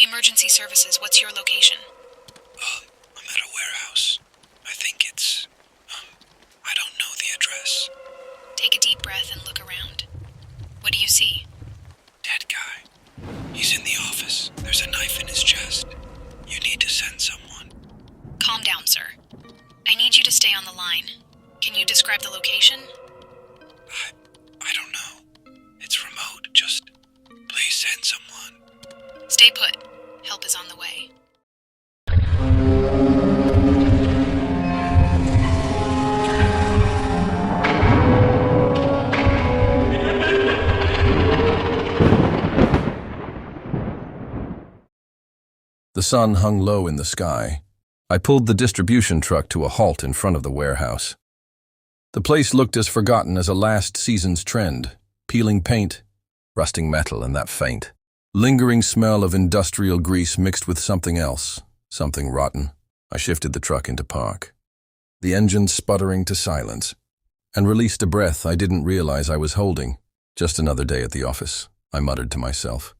Emergency services, what's your location? I'm at a warehouse. I think it's... I don't know the address. Take a deep breath and look around. What do you see? Dead guy. He's in the office. There's a knife in his chest. You need to send someone. Calm down, sir. I need you to stay on the line. Can you describe the location? I don't know. It's remote. Just please send someone. Stay put. Help is on the way. The sun hung low in the sky. I pulled the distribution truck to a halt in front of the warehouse. The place looked as forgotten as a last season's trend: peeling paint, rusting metal, and that faint, lingering smell of industrial grease mixed with something else, something rotten. I shifted the truck into park, the engine sputtering to silence, and released a breath I didn't realize I was holding. Just another day at the office, I muttered to myself,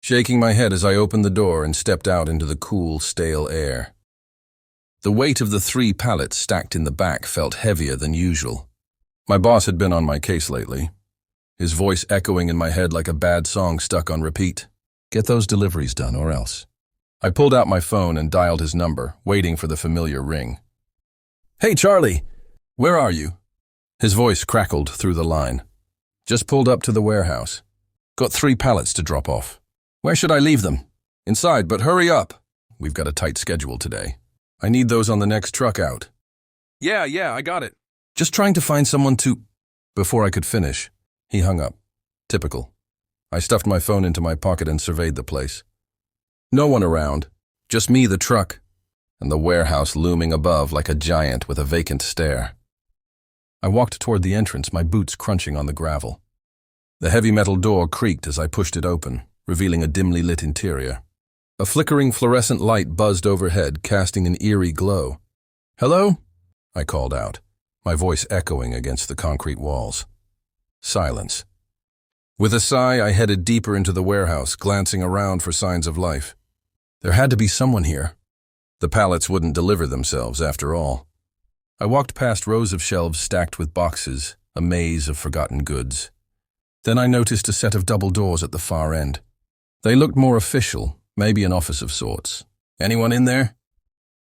shaking my head as I opened the door and stepped out into the cool, stale air. The weight of the 3 pallets stacked in the back felt heavier than usual. My boss had been on my case lately, his voice echoing in my head like a bad song stuck on repeat. Get those deliveries done or else. I pulled out my phone and dialed his number, waiting for the familiar ring. Hey, Charlie, where are you? His voice crackled through the line. Just pulled up to the warehouse. Got 3 pallets to drop off. Where should I leave them? Inside, but hurry up. We've got a tight schedule today. I need those on the next truck out. Yeah, I got it. Just trying to find someone to... Before I could finish, he hung up. Typical. I stuffed my phone into my pocket and surveyed the place. No one around. Just me, the truck, and the warehouse looming above like a giant with a vacant stare. I walked toward the entrance, my boots crunching on the gravel. The heavy metal door creaked as I pushed it open, revealing a dimly lit interior. A flickering fluorescent light buzzed overhead, casting an eerie glow. Hello? I called out, my voice echoing against the concrete walls. Silence. With a sigh, I headed deeper into the warehouse, glancing around for signs of life. There had to be someone here. The pallets wouldn't deliver themselves, after all. I walked past rows of shelves stacked with boxes, a maze of forgotten goods. Then I noticed a set of double doors at the far end. They looked more official, maybe an office of sorts. Anyone in there?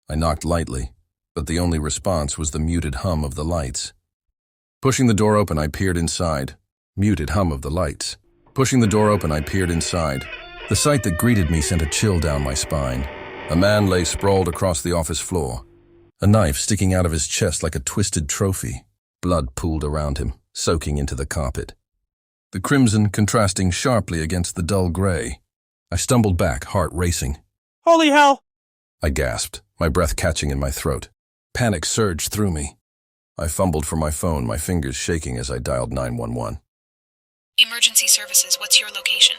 I knocked lightly, but the only response was the muted hum of the lights. Pushing the door open, I peered inside. Muted hum of the lights. Pushing the door open, I peered inside. The sight that greeted me sent a chill down my spine. A man lay sprawled across the office floor, a knife sticking out of his chest like a twisted trophy. Blood pooled around him, soaking into the carpet, the crimson contrasting sharply against the dull gray. I stumbled back, heart racing. Holy hell! I gasped, my breath catching in my throat. Panic surged through me. I fumbled for my phone, my fingers shaking as I dialed 911. Emergency services, what's your location?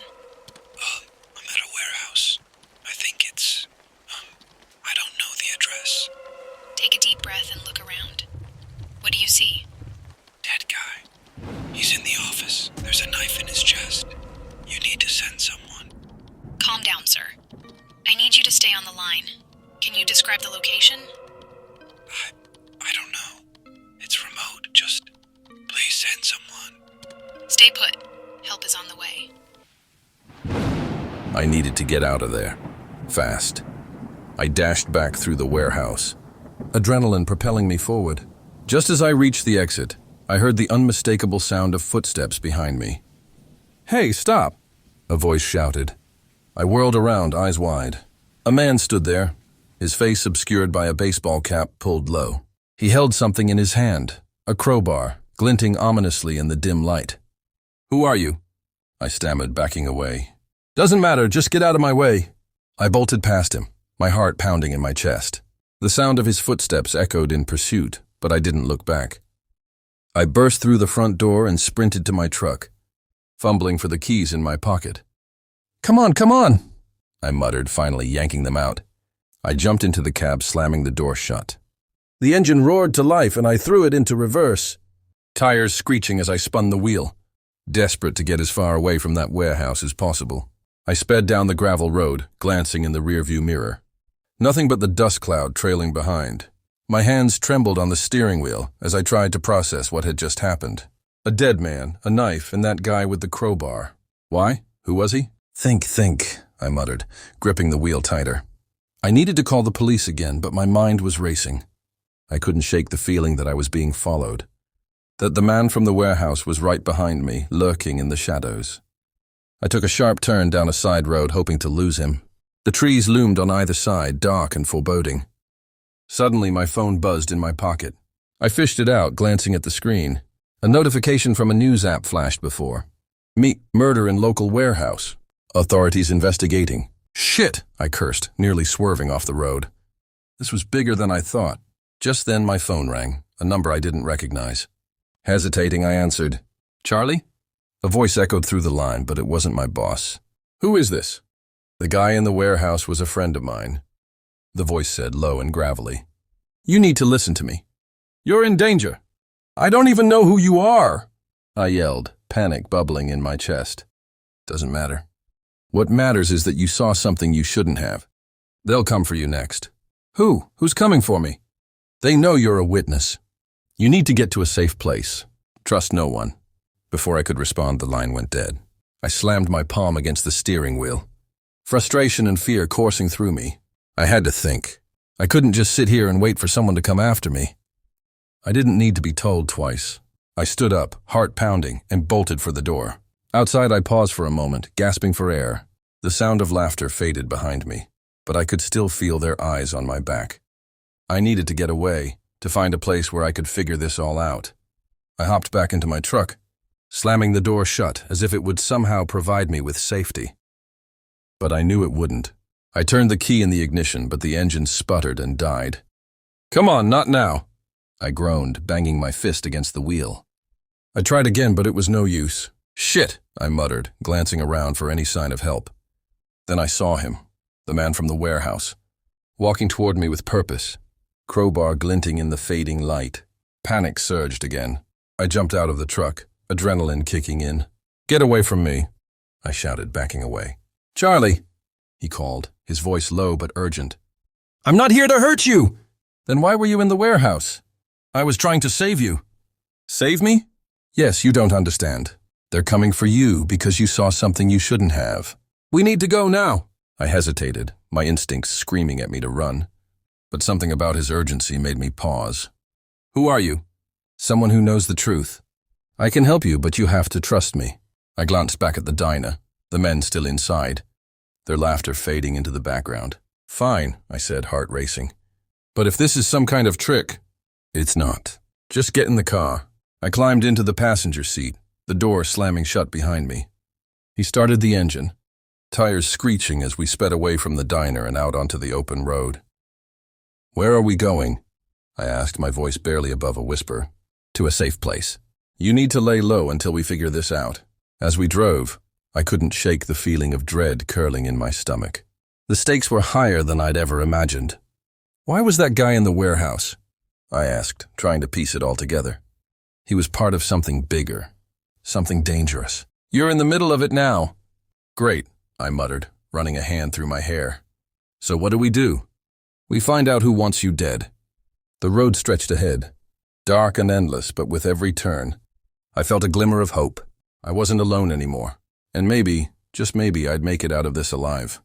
I'm at a warehouse. I think it's... I don't know the address. Take a deep breath and look around. What do you see? Dead guy. He's in the office. There's a knife in his chest. You need to send someone. Calm down, sir. I need you to stay on the line. Can you describe the location? I don't know. It's remote. Just please send someone. Stay put. Help is on the way. I needed to get out of there. Fast. I dashed back through the warehouse, adrenaline propelling me forward. Just as I reached the exit, I heard the unmistakable sound of footsteps behind me. Hey, stop! A voice shouted. I whirled around, eyes wide. A man stood there, his face obscured by a baseball cap pulled low. He held something in his hand, a crowbar, glinting ominously in the dim light. Who are you? I stammered, backing away. Doesn't matter, just get out of my way. I bolted past him, my heart pounding in my chest. The sound of his footsteps echoed in pursuit, but I didn't look back. I burst through the front door and sprinted to my truck, fumbling for the keys in my pocket. Come on, I muttered, finally yanking them out. I jumped into the cab, slamming the door shut. The engine roared to life and I threw it into reverse, tires screeching as I spun the wheel, desperate to get as far away from that warehouse as possible. I sped down the gravel road, glancing in the rearview mirror. Nothing but the dust cloud trailing behind. My hands trembled on the steering wheel as I tried to process what had just happened. A dead man, a knife, and that guy with the crowbar. Why? Who was he? Think, I muttered, gripping the wheel tighter. I needed to call the police again, but my mind was racing. I couldn't shake the feeling that I was being followed, that the man from the warehouse was right behind me, lurking in the shadows. I took a sharp turn down a side road, hoping to lose him. The trees loomed on either side, dark and foreboding. Suddenly, my phone buzzed in my pocket. I fished it out, glancing at the screen. A notification from a news app flashed before. Murder in local warehouse. Authorities investigating. Shit, I cursed, nearly swerving off the road. This was bigger than I thought. Just then my phone rang, a number I didn't recognize. Hesitating, I answered. Charlie? A voice echoed through the line, but it wasn't my boss. Who is this? The guy in the warehouse was a friend of mine. The voice said, low and gravelly. You need to listen to me. You're in danger. I don't even know who you are, I yelled, panic bubbling in my chest. Doesn't matter. What matters is that you saw something you shouldn't have. They'll come for you next. Who? Who's coming for me? They know you're a witness. You need to get to a safe place. Trust no one. Before I could respond, the line went dead. I slammed my palm against the steering wheel. Frustration and fear coursing through me. I had to think. I couldn't just sit here and wait for someone to come after me. I didn't need to be told twice. I stood up, heart pounding, and bolted for the door. Outside, I paused for a moment, gasping for air. The sound of laughter faded behind me, but I could still feel their eyes on my back. I needed to get away, to find a place where I could figure this all out. I hopped back into my truck, slamming the door shut as if it would somehow provide me with safety. But I knew it wouldn't. I turned the key in the ignition, but the engine sputtered and died. Come on, not now, I groaned, banging my fist against the wheel. I tried again, but it was no use. Shit, I muttered, glancing around for any sign of help. Then I saw him, the man from the warehouse, walking toward me with purpose, crowbar glinting in the fading light. Panic surged again. I jumped out of the truck, adrenaline kicking in. Get away from me, I shouted, backing away. Charlie, he called, his voice low but urgent. I'm not here to hurt you! Then why were you in the warehouse? I was trying to save you. Save me? Yes, you don't understand. They're coming for you because you saw something you shouldn't have. We need to go now. I hesitated, my instincts screaming at me to run. But something about his urgency made me pause. Who are you? Someone who knows the truth. I can help you, but you have to trust me. I glanced back at the diner, the men still inside, their laughter fading into the background. Fine, I said, heart racing. But if this is some kind of trick, it's not. Just get in the car. I climbed into the passenger seat, the door slamming shut behind me. He started the engine, tires screeching as we sped away from the diner and out onto the open road. Where are we going? I asked, my voice barely above a whisper. To a safe place. You need to lay low until we figure this out. As we drove, I couldn't shake the feeling of dread curling in my stomach. The stakes were higher than I'd ever imagined. Why was that guy in the warehouse? I asked, trying to piece it all together. He was part of something bigger, something dangerous. You're in the middle of it now. Great, I muttered, running a hand through my hair. So what do? We find out who wants you dead. The road stretched ahead, dark and endless, but with every turn, I felt a glimmer of hope. I wasn't alone anymore, and maybe, just maybe, I'd make it out of this alive.